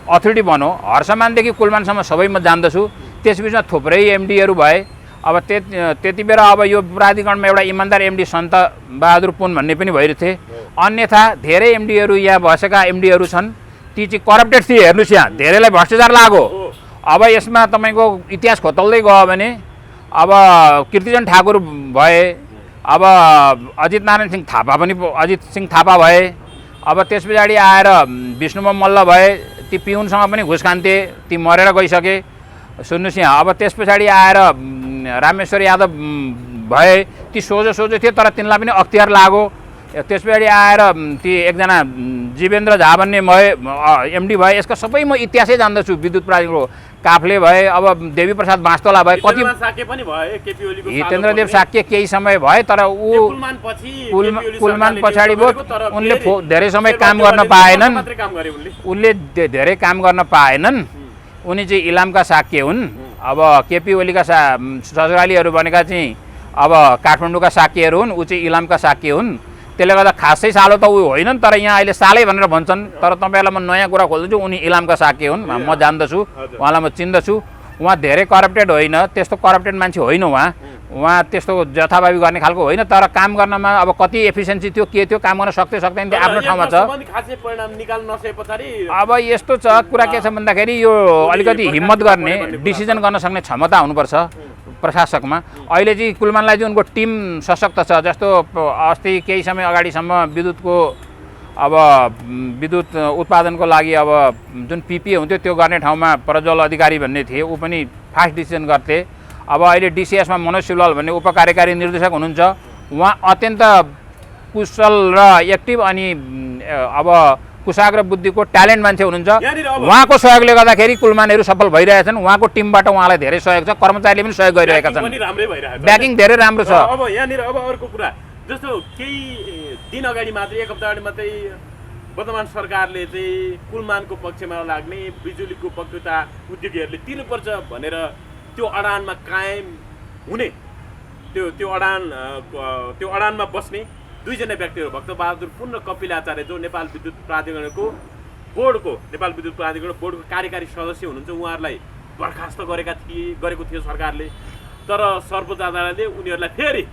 अथोरिटी बन्यो। हर्षमानदेखि कुलमानसम्म सबै म जान्दछु। त्यसबिचमा थुप्रै एमडीहरू भए। अब त्यति बेला अब यो प्राधिकरणमा एउटा इमान्दार एमडी सन्त बहादुर पुन भन्ने पनि भइरहेथे। अन्यथा धेरै एमडीहरू यहाँ बसेका एमडीहरू छन्, ती चाहिँ करप्टेड थिए। हेर्नुहोस्, यहाँ धेरैलाई भ्रष्टाचार लाग्यो। अब यसमा तपाईँको इतिहास खोतल्दै गयो भने अब कीर्तिजन ठाकुर भए, अब अजित नारायण सिंह थापा भए, अब त्यस पछाडि आएर विष्णुम मल्ल भए, ती पिउनसँग पनि घुस खान्थे, ती मरेर गइसके। सुन्नुहोस् यहाँ, अब त्यस पछाडि आएर रामेश्वर यादव भए, ती सोझो थिए तर तिनलाई पनि अख्तियार लाग्यो। त्यस पछाडि आएर ती एकजना जीवेन्द्र झा भन्ने भए, एमडी भए। यसको सबै म इतिहासै जान्दछु विद्युत प्राधिकरणको। काफ्ले भए, अब देवी प्रसाद बाँस्तोला भए, कति हितेन्द्रदेव साक्य केही समय भए, तर ऊ कुलमान पछाडि भयो। उनले धेरै समय काम गर्न पाएनन्, उनले धेरै काम गर्न पाएनन्। उनी चाहिँ इलामका साक्य हुन्। अब केपी ओलीका ससुरालीहरू भनेका चाहिँ अब काठमाडौँका साक्यहरू हुन्, ऊ चाहिँ इलामका साक्य हुन्। त्यसले गर्दा खासै सालो त ऊ होइनन्, तर यहाँ अहिले सालै भनेर भन्छन्। तर तपाईँहरूलाई म नयाँ कुरा खोल्दैछु, उनी इलामका साक्य हुन्, म जान्दछु, उहाँलाई म चिन्दछु। उहाँ धेरै करप्टेड होइन, त्यस्तो करप्टेड मान्छे होइन उहाँ त्यस्तो जथाभावी गर्ने खालको होइन। तर काम गर्नमा अब कति एफिसियन्सी थियो, के थियो, काम गर्न सक्दैन त्यो आफ्नो ठाउँमा छ। अब यस्तो छ, कुरा के छ भन्दाखेरि यो अलिकति हिम्मत गर्ने, डिसिजन गर्न सक्ने क्षमता हुनुपर्छ प्रशासकमा। अहिले चाहिँ कुलमानलाई चाहिँ उनको टिम सशक्त छ। जस्तो अस्ति केही समय अगाडिसम्म विद्युत उत्पादनको लागि अब जुन पिपिए हुन्थ्यो त्यो गर्ने ठाउँमा प्रज्वल अधिकारी भन्ने थिए, ऊ पनि फास्ट डिसिजन गर्थे। अब अहिले डिसिएसमा मनोज सिलवाल भन्ने उपकार्यकारी निर्देशक हुनुहुन्छ। उहाँ अत्यन्त कुशल र एक्टिभ अनि अब कुशाग्र बुद्धिको ट्यालेन्ट मान्छे हुनुहुन्छ। उहाँको सहयोगले गर्दाखेरि कुलमानहरू सफल भइरहेछन्। उहाँको टिमबाट उहाँलाई धेरै सहयोग छ, कर्मचारीले पनि सहयोग गरिरहेका छन्, ब्याकिङ धेरै राम्रो छ। अब यहाँनिर अब अर्को कुरा, जस्तो केही दिन अगाडि मात्रै, 1 हप्ता अगाडि मात्रै वर्तमान सरकारले चाहिँ कुलमानको पक्षमा लाग्ने बिजुलीको पक्षता उद्योगीहरूले तिर्नुपर्छ भनेर त्यो अडानमा कायम हुने, त्यो अडानमा बस्ने दुईजना व्यक्तिहरू भक्तबहादुर पुन र कपिल आचार्य, जो नेपाल विद्युत प्राधिकरणको बोर्डको नेपाल विद्युत प्राधिकरण बोर्डको कार्यकारी सदस्य हुनुहुन्छ उहाँहरूलाई बर्खास्त गरेको थियो सरकारले। तर सर्वोच्च अदालतले उनीहरूलाई फेरि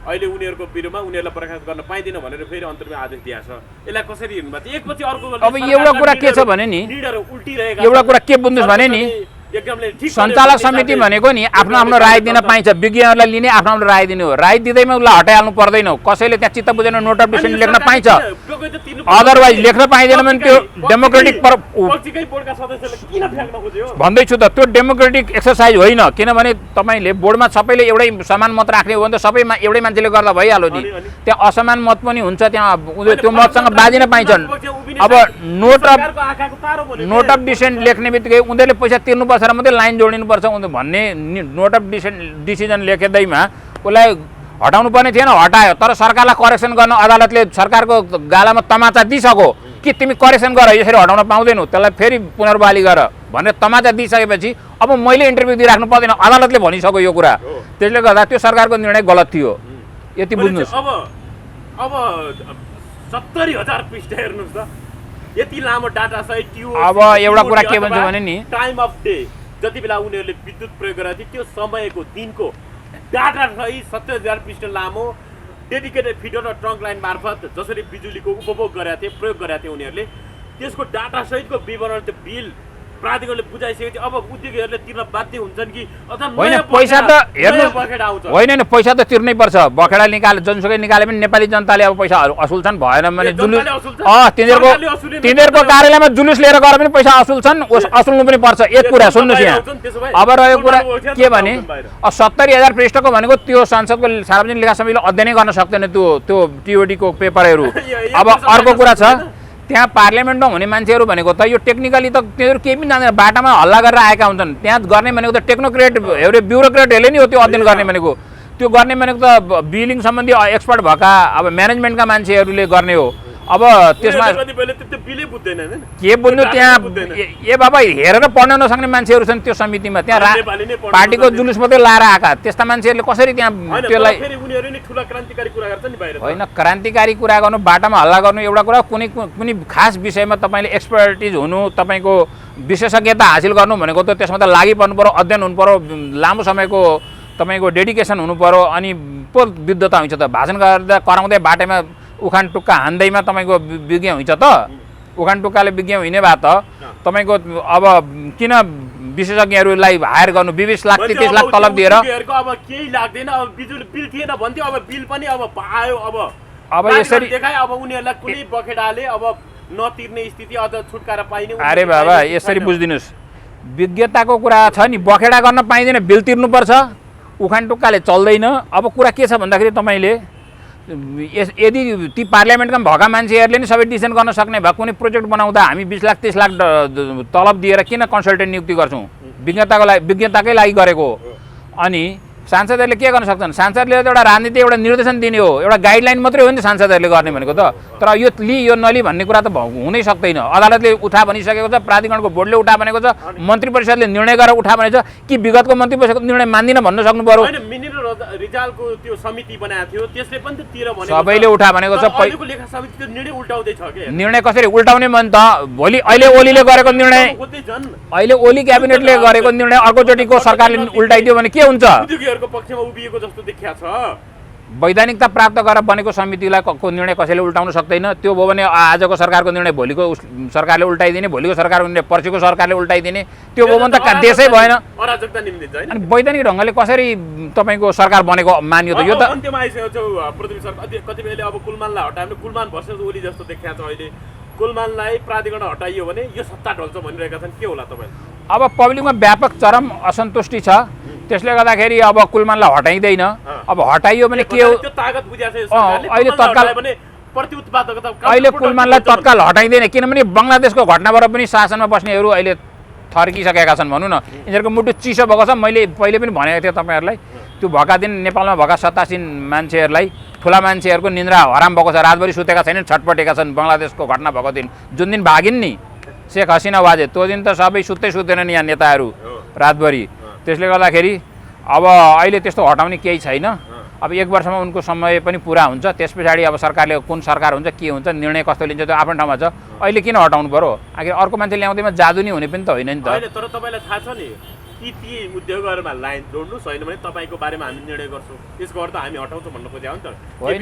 अहिले उनीहरूको विरुद्धमा उनीहरूलाई बर्खास्त गर्न पाइँदैन भनेर फेरि अन्तरिम आदेश दिएको छ। यसलाई कसरी हेर्नु भएको एकपछि अर्को अब एउटा कुरा के छ भने नि उल्टिरहेका एउटा कुरा के बुझ्नुहोस् भने नि सञ्चालक समिति भनेको नि आफ्नो आफ्नो राय दिन पाइन्छ। विज्ञहरूलाई लिने आफ्नो आफ्नो राय दिने हो। राय दिँदैमा उसलाई हटाइहाल्नु पर्दैन। कसैले त्यहाँ चित्त बुझेन नोट अफ डिसिसन लेख्न पाइन्छ, अदरवाइज लेख्न पाइँदैन भने त्यो डेमोक्रेटिक भन्दैछु त त्यो डेमोक्रेटिक एक्सर्साइज होइन। किनभने तपाईँले बोर्डमा सबैले एउटै समान मत राख्ने हो भने त सबैमा एउटै मान्छेले गर्दा भइहाल्यो नि। त्यहाँ असमान मत पनि हुन्छ, त्यहाँ त्यो मतसँग बाजिन पाइन्छन्। अब नोट अफ डिसिसन लेख्ने बित्तिकै उनीहरूले पैसा तिर्नुपर्छ र मात्रै लाइन जोडिनुपर्छ भन्ने नोट अफ डिसिजन लेख्दैमा उसलाई हटाउनु पर्ने थिएन, हटायो। तर सरकारलाई करेक्सन गर्न अदालतले सरकारको गालामा तमाचा दिइसक्यो कि तिमी करेक्सन गर, यसरी हटाउन पाउँदैनौ, त्यसलाई फेरि पुनर्बहाली गर भनेर तमाचा दिइसकेपछि अब मैले इन्टरभ्यू दिइराख्नु पर्दैन, अदालतले भनिसक्यो यो कुरा। त्यसले गर्दा त्यो सरकारको निर्णय गलत थियो, यति बुझ्नुहोस्। अब 70,000 पृष्ठ हेर्नुहोस् त, यति लामो डाटा सहित त्यो अब एउटा कुरा के भन्छ भने नि टाइम अफ डे जति बेला उनीहरूले विद्युत प्रयोग गरेका थिए त्यो समयको दिनको डाटा सहित 70,000 पृष्ठ लामो डेडिकेटेड फिडर र ट्रङ्क लाइन मार्फत जसरी बिजुलीको उपभोग गरेका थिए, प्रयोग गरेका थिए उनीहरूले, त्यसको डाटा सहितको विवरण त्यो बिल प्राधिकरणले बुझाइसकेपछि अब उद्योगीहरूले तिर्न बाध्य हुन्छन् कि अथवा होइन पैसा त हेर्नु होइन पैसा त तिर्नै पर्छ। बखेडा निकाले जनसुकै निकाले पनि नेपाली जनताले अब पैसा असुल्छन्, भएन भने जुलुस तिनीहरूको कार्यालयमा जुलुस लिएर गएर पनि पैसा असुल्छन्, असुल्नु पनि पर्छ। एक कुरा सुन्नुहोस् यहाँ, अब रह्यो कुरा के भने 70,000 पृष्ठको भनेको त्यो संसदको सार्वजनिक लेखा समितिले अध्ययनै गर्न सक्दैन त्यो टिओडीको पेपरहरू। अब अर्को कुरा छ त्यहाँ पार्लियामेन्टमा हुने मान्छेहरू भनेको त यो टेक्निकली त तिनीहरू केही पनि जान्दैन, बाटामा हल्ला गरेर आएका हुन्छन्। त्यहाँ गर्ने भनेको त टेक्नोक्रेट एउटा ब्युरोक्रेटहरूले नि हो त्यो अध्ययन गर्ने भनेको। त्यो गर्ने भनेको त बिलिङ सम्बन्धी एक्सपर्ट भएका अब म्यानेजमेन्टका मान्छेहरूले गर्ने हो। अब त्यसमा के बुझ्नु त्यहाँ ए बाबा हेरेर पढ्न नसक्ने मान्छेहरू छन् त्यो समितिमा। त्यहाँ पार्टीको जुलुस मात्रै लाएर आएका त्यस्ता मान्छेहरूले कसरी त्यहाँ त्यसलाई होइन क्रान्तिकारी कुरा गर्नु, बाटामा हल्ला गर्नु एउटा कुरा, कुनै खास विषयमा तपाईँले एक्सपर्टिज हुनु, तपाईँको विशेषज्ञता हासिल गर्नु भनेको त त्यसमा त लागि पर्नु पऱ्यो, अध्ययन हुनु पऱ्यो, लामो समयको तपाईँको डेडिकेसन हुनु पऱ्यो, अनि पो विद्वता हुन्छ त। भाषण गर्दा कराउँदै बाटैमा उखान टुक्का हान्दैमा तपाईँको विज्ञ हुन्छ त? उखान टुक्काले विज्ञ हुने भए त तपाईँको अब किन विशेषज्ञहरूलाई हायर गर्नु? 20 लाख 30 लाख तलब दिएर अब केही लाग्दैन। अब बिजुली बिल थिएन भन्थ्यो, अब बिल पनि अब आयो। अब यसरी देखाए अब उनीहरूलाई कुनै बखेडाले अब नतिर्ने स्थिति अझ छुटकारा पाइने। अरे बाबा यसरी बुझिदिनुहोस्, विज्ञताको कुरा छ नि, बखेडा गर्न पाइँदैन, बिल तिर्नुपर्छ, उखान टुक्काले चल्दैन। अब कुरा के छ भन्दाखेरि तपाईँले यदि ती पार्लियामेन्टका भएका मान्छेहरूले नि सबै डिसिसन गर्न सक्ने भए कुनै प्रोजेक्ट बनाउँदा हामी 20 लाख 30 लाख तलब दिएर किन कन्सल्टेन्ट नियुक्ति गर्छौँ? विज्ञताकै लागि गरेको। अनि सांसदहरूले के गर्न सक्छन्? सांसदले त एउटा राजनीति एउटा निर्देशन दिने हो, एउटा गाइडलाइन मात्रै हो नि सांसदहरूले गर्ने भनेको त। तर यो यो नली भन्ने कुरा त हुनै सक्दैन। अदालतले उठा भनिसकेको छ, प्राधिकरणको बोर्डले उठा भनेको छ, मन्त्री परिषदले निर्णय गरेर उठा भनेको छ कि विगतको मन्त्री परिषदको निर्णय मान्दिन भन्न सक्नु पर्यो। रिजालको त्यो समिति बनाएको थियो त्यसले पनि त तिर भनेको सबैले उठा भनेको छ। अहिलेको लेखा समिति त निर्णय उल्टाउँदै छ के? निर्णय कसरी उल्टाउने मन त? भोलि अहिले ओलीले गरेको निर्णय, अहिले ओली क्याबिनेटले गरेको निर्णय अर्कोचोटिको सरकारले उल्टाइदियो भने के हुन्छ? पक्षमा उभिएको जस्तो देखिया छ। वैधानिकता प्राप्त गरेर बनेको समितिलाई को निर्णय कसैले उल्टाउन सक्दैन। त्यो भयो भने आजको सरकारको निर्णय भोलिको सरकारले उल्टाइदिने, भोलिको सरकारको निर्णय पर्सिको सरकारले उल्टाइदिने, त्यो भयो भने त देशै भएन। अराजकता निम्ति चाहिँ अनि वैधानिक ढङ्गले कसरी तपाईँको सरकार बनेको मानियो त? यो त अन्त्यमा आइसकेको छ पृथ्वी सरकार। कति बेला अब कुलमानलाई हटायो भने कुलमान भर्सेस ओली जस्तो देखिया छ। अहिले कुलमानलाई प्राधिकरण हटाइयो भने यो सत्ता ढल्छ भनिरहेका छन्, के होला तपाईँ? अब पब्लिकमा व्यापक चरम असन्तुष्टि छ, त्यसले गर्दाखेरि अब कुलमानलाई हटाइँदैन। अब हटाइयो भने के हो? अहिले तत्काल अहिले कुलमानलाई तत्काल हटाइँदैन, किनभने बङ्गलादेशको घटनाबाट पनि शासनमा बस्नेहरू अहिले थर्किसकेका छन् भनौँ न। यिनीहरूको मुटु चिसो भएको छ। मैले पहिले पनि भनेको थिएँ तपाईँहरूलाई, त्यो भएका दिन नेपालमा भएका सत्तासीन मान्छेहरूलाई, ठुला मान्छेहरूको निन्द्रा हराम भएको छ, रातभरि सुतेका छैनन्, छटपटेका छन् बङ्गलादेशको घटना भएको दिन। जुन दिन भागिन् नि शेख हसिना वाजे, त्यो दिन त सबै सुत्दैनन् यहाँ नेताहरू रातभरि। त्यसले गर्दाखेरि अब अहिले त्यस्तो हटाउने केही छैन। अब 1 वर्षमा उनको समय पनि पुरा हुन्छ, त्यस पछाडि अब सरकारले कुन सरकार हुन्छ के हुन्छ निर्णय कस्तो लिन्छ त्यो आफ्नो ठाउँमा छ। अहिले किन हटाउनु पर्यो? आखिर अर्को मान्छे ल्याउँदैमा जादु नै हुने पनि त होइन नि त। होइन, तर तपाईँलाई थाहा छ नि ती उद्योगहरूमा लाइन जोड्नुहोस्, होइन भने तपाईँको बारेमा हामी निर्णय गर्छौँ, त्यसको अर्थ हामी हटाउँछौँ भन्न खोज्यो नि त। होइन,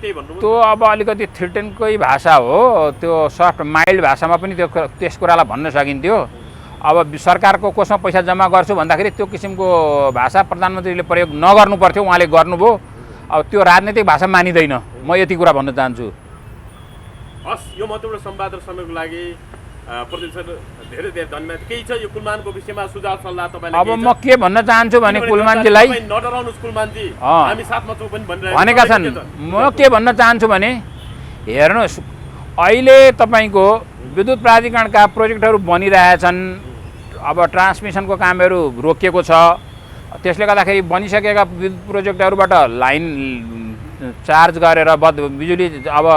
त्यही भन्नु त्यो अब अलिकति थ्रेटनकै भाषा हो, त्यो सफ्ट माइल्ड भाषामा पनि त्यस कुरालाई भन्न सकिन्थ्यो। अब सरकारको कोषमा पैसा जम्मा गर्छु भन्दाखेरि त्यो किसिमको भाषा प्रधानमन्त्रीले प्रयोग नगर्नु पर्थ्यो, उहाँले गर्नुभयो। अब त्यो राजनैतिक भाषा मानिँदैन, म यति कुरा भन्न चाहन्छु। हस्, यो महत्त्वपूर्ण संवाद र समयको लागि प्रतिनिधि सर धेरै धेरै धन्यवाद। केही छ यो कुलमानको विषयमा सुझाव सल्लाह तपाईँलाई? अब म के भन्न चाहन्छु भने कुलमानजीलाई नडराउनुहोस् कुलमानजी, हामी साथमा छौँ पनि भनेका छन्। म के भन्न चाहन्छु भने हेर्नुहोस्, अहिले तपाईँको विद्युत प्राधिकरणका प्रोजेक्टहरू बनिरहेछन्, अब ट्रान्समिसनको कामहरू रोकिएको छ, त्यसले गर्दाखेरि बनिसकेका विद्युत प्रोजेक्टहरूबाट लाइन चार्ज गरेर बिजुली अब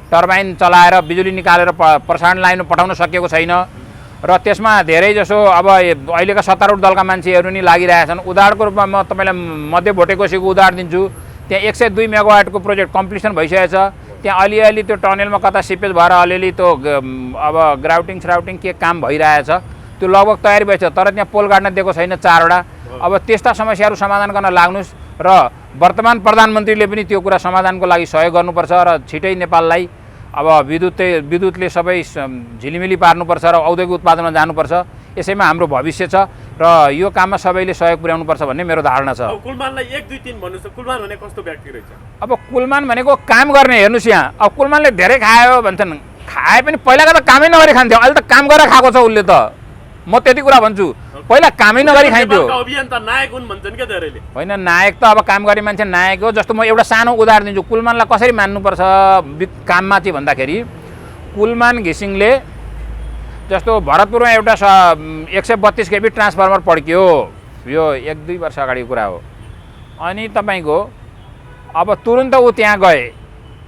टर्बाइन चलाएर बिजुली निकालेर प्रसारण लाइनमा पठाउन सकिएको छैन र त्यसमा धेरैजसो अब अहिलेका सत्तारूढ दलका मान्छेहरू नि लागिरहेछन्। उदाहरणको रूपमा म तपाईँलाई मध्य भोटेकोसीको उदाहरण दिन्छु। त्यहाँ 102 मेगावाटको प्रोजेक्ट कम्प्लिसन भइसकेको छ। त्यहाँ अलिअलि त्यो टनेलमा कता सिपेज भएर अलिअलि त्यो अब ग्राउटिङ श्राउटिङ के काम भइरहेछ, त्यो लगभग तयारी भएछ, तर त्यहाँ पोल गाड्न दिएको छैन 4वटा। अब त्यस्ता समस्याहरू समाधान गर्न लाग्नुहोस् र वर्तमान प्रधानमन्त्रीले पनि त्यो कुरा समाधानको लागि सहयोग गर्नुपर्छ र छिटै नेपाललाई अब विद्युतले सबै झिलिमिली पार्नुपर्छ र औद्योगिक उत्पादनमा जानुपर्छ। यसैमा हाम्रो भविष्य छ र यो काममा सबैले सहयोग पुर्याउनुपर्छ भन्ने मेरो धारणा छ। कुलमानलाई 1 2 3 भन्नुहोस्, कुलमान भने कस्तो व्यक्ति रहेछ? अब कुलमान भनेको काम गर्ने, हेर्नुहोस् यहाँ अब कुलमानले धेरै खायो भन्छन्, खाए पनि पहिलाको त कामै नगरी खान्थ्यो, अहिले त काम गरेर खाएको छ उसले त। म त्यति कुरा भन्छु, पहिला कामै नगरी खाइन्थ्यो। अभियन्ता नायक हुन् भन्छन् के धेरैले? होइन, नायक त अब काम गर्ने मान्छे नायक हो। जस्तो म एउटा सानो उदाहरण दिन्छु, कुलमानलाई कसरी मान्नुपर्छ काममा चाहिँ भन्दाखेरि, कुलमान घिसिङले जस्तो भरतपुरमा एउटा 132 केबी ट्रान्सफर्मर पड्क्यो, यो 1-2 वर्ष अगाडिको कुरा हो। अनि तपाईँको अब तुरुन्त ऊ त्यहाँ गए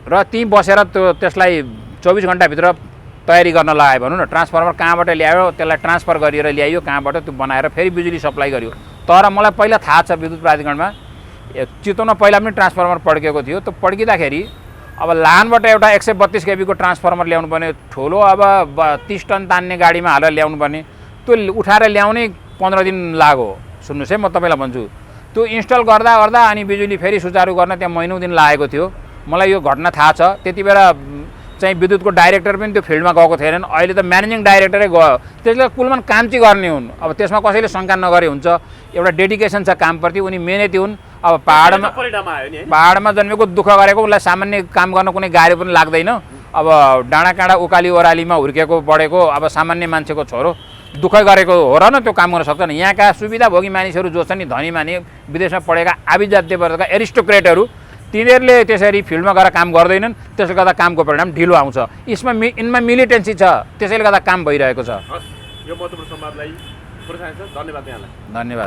र त्यहीँ बसेर त्यसलाई 24 घन्टाभित्र तयारी गर्न लगायो भनौँ न। ट्रान्सफर्मर कहाँबाट ल्यायो, त्यसलाई ट्रान्सफर गरेर ल्यायो, कहाँबाट त्यो बनाएर फेरि बिजुली सप्लाई गर्यो। तर मलाई पहिला थाहा छ विद्युत प्राधिकरणमा चितवनमा पहिला पनि ट्रान्सफर्मर पड्केको थियो। त्यो पड्किँदाखेरि अब लानबाट एउटा 132 केबीको ट्रान्सफर्मर ल्याउनु पर्ने, ठुलो अब 30 टन तान्ने गाडीमा हालेर ल्याउनु पर्ने, त्यो उठाएर ल्याउनै 15 दिन लाग्यो। सुन्नुहोस् है, म तपाईँलाई भन्छु, त्यो इन्स्टल गर्दा अनि बिजुली फेरि सुचारू गर्न त्यहाँ महिनौँ दिन लागेको थियो। मलाई यो घटना थाहा छ। त्यति बेला चाहिँ विद्युतको डाइरेक्टर पनि त्यो फिल्डमा गएको थिएनन्, अहिले त म्यानेजिङ डाइरेक्टरै गयो। त्यसले कुलमान काम चाहिँ गर्ने हुन्, अब त्यसमा कसैले शङ्का नगरे हुन्छ। एउटा डेडिकेसन छ कामप्रति, उनी मेहनती हुन्। अब पहाडमा जन्मेको, दुःख गरेको, उसलाई सामान्य काम गर्न कुनै गाह्रो पनि लाग्दैन। अब डाँडाकाँडा उकाली ओह्रालीमा हुर्केको बढेको अब सामान्य मान्छेको छोरो दुःख गरेको हो र न त्यो काम गर्न सक्दैन। यहाँका सुविधाभोगी मानिसहरू जो छन् नि, धनी माने विदेशमा पढेका आभिजात्य वर्गका एरिस्टोक्रेटहरू, तिनीहरूले त्यसरी फिल्डमा गएर काम गर्दैनन्, त्यसले गर्दा कामको परिणाम ढिलो आउँछ। यिनमा मिलिटेन्सी छ, त्यसैले गर्दा काम भइरहेको छ। यो महत्त्वपूर्ण संवादलाई धन्यवाद। धन्यवाद।